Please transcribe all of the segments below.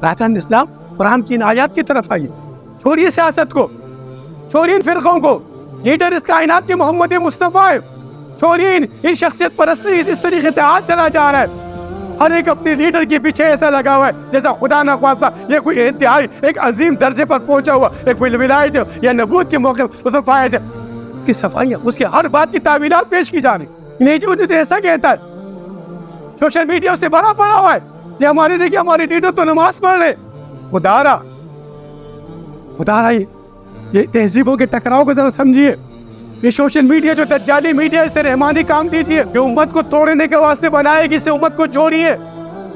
राहतन इस्लाम कुरान की इन आयत की तरफ आइए, छोड़िए सियासत को, छोड़िए इन फिरकों को, लीडर इस कायनात के मोहम्मद मुस्तफ़ा है, छोड़िए इन शख्सियत परस्ती इस तरीके से आज चला जा रहा है। हर एक अपने लीडर के पीछे ऐसा लगा हुआ है जैसा खुदा न ख्वास्ता ये कोई इंतहाई एक अजीम दर्जे पर पहुंचा हुआ एक विलायत या नबूवत के मौके पर पाया जाए। उसकी सफाइयाँ, उसके हर बात की तावीलात पेश की जा रही। नहीं जो तो ऐसा कहता है, सोशल मीडिया से भरा पड़ा हुआ है कि हमारे देखिए हमारे लीडर तो नमाज पढ़ रहे। खुदारा ये तहजीबों के टकराव को जरा समझिए। ये सोशल मीडिया जो दज्जाली मीडिया, इससे रहमानी काम दीजिए। ये उम्मत को तोड़ने के वास्ते बनाएगी, इससे उम्मत को छोड़िए।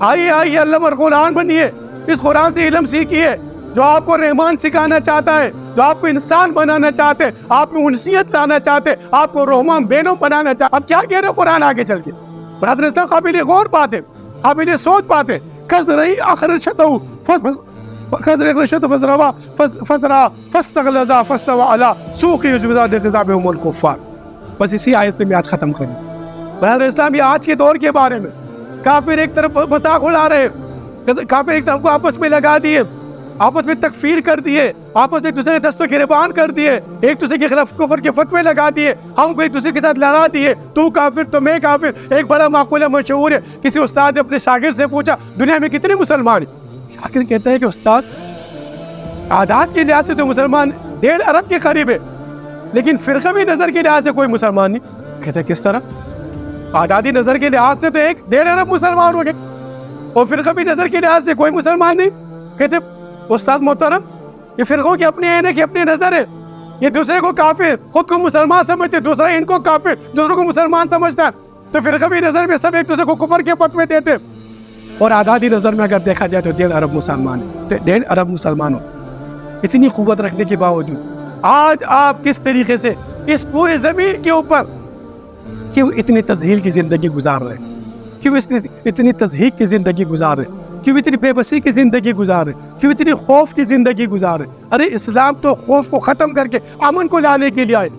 आइए अल्लाह और कुरान बनिए, इस कुरान से इल्म सीखिए जो आपको रहमान सिखाना चाहता है, जो आपको इंसान बनाना चाहते हैं, आप में उनसियत लाना चाहते हैं, आपको रहमान बेनो बनाना चाहते। अब क्या कह रहे हो कुरान आगे चल के? बरादर इस्लाम काबिल गौर बात है, काबिल सोच बात है। कज़रई अखरशतहु बस इसी आयत पे मैं आज खत्म करूँ। बरादर इस्लाम ये आज के दौर के बारे में काफिर एक तरफ मजाक उड़ा रहे, काफिर एक तरफ को आपस में लगा दिए, आपस में तकफीर कर दिए, आपस में एक दूसरे के दस्तों गिरबान कर दिए, एक दूसरे के खिलाफ कुफर के फतवे लगा दिए, हमको एक दूसरे के साथ लड़ा दिए, तू काफिर तो मैं काफिर। एक बड़ा माकूल मशहूर है, किसी उस्ताद ने अपने शागिर्द से पूछा दुनिया में कितने मुसलमान हैं? शागिर्द कहता है कि उस्ताद आदात के लिहाज से तो मुसलमान 1.5 अरब के करीब है, लेकिन फिरकवी नजर के लिहाज से कोई मुसलमान नहीं। कहते हैं किस तरह? आदादी नजर के लिहाज से तो 1.5 अरब मुसलमान हो गए और फिरकवी नजर के लिहाज से कोई मुसलमान नहीं। कहते उस्ताद मोहतरम ये फिरकों की अपनी ऐनक की अपनी नजर है, ये दूसरे को काफिर खुद को मुसलमान समझते, दूसरा इनको काफिर दूसरों को मुसलमान समझता है। तो फिरकवी नजर में सब एक दूसरे को कुफर के फतवे देते, और आदादी नजर में अगर देखा जाए तो 1.5 अरब मुसलमान है। तो 1.5 अरब मुसलमानों इतनी क़ुव्वत रखने के बावजूद आज आप किस तरीके से इस पूरे ज़मीन के ऊपर क्यों इतनी तज़हील की ज़िंदगी गुजार रहे, क्यों इतनी तज़हीक की ज़िंदगी गुजार रहे, क्यों इतनी बेबसी की ज़िंदगी गुजार रहे, क्यों इतनी खौफ की ज़िंदगी गुजार रहे? अरे इस्लाम तो खौफ को ख़त्म करके अमन को लाने के लिए आए।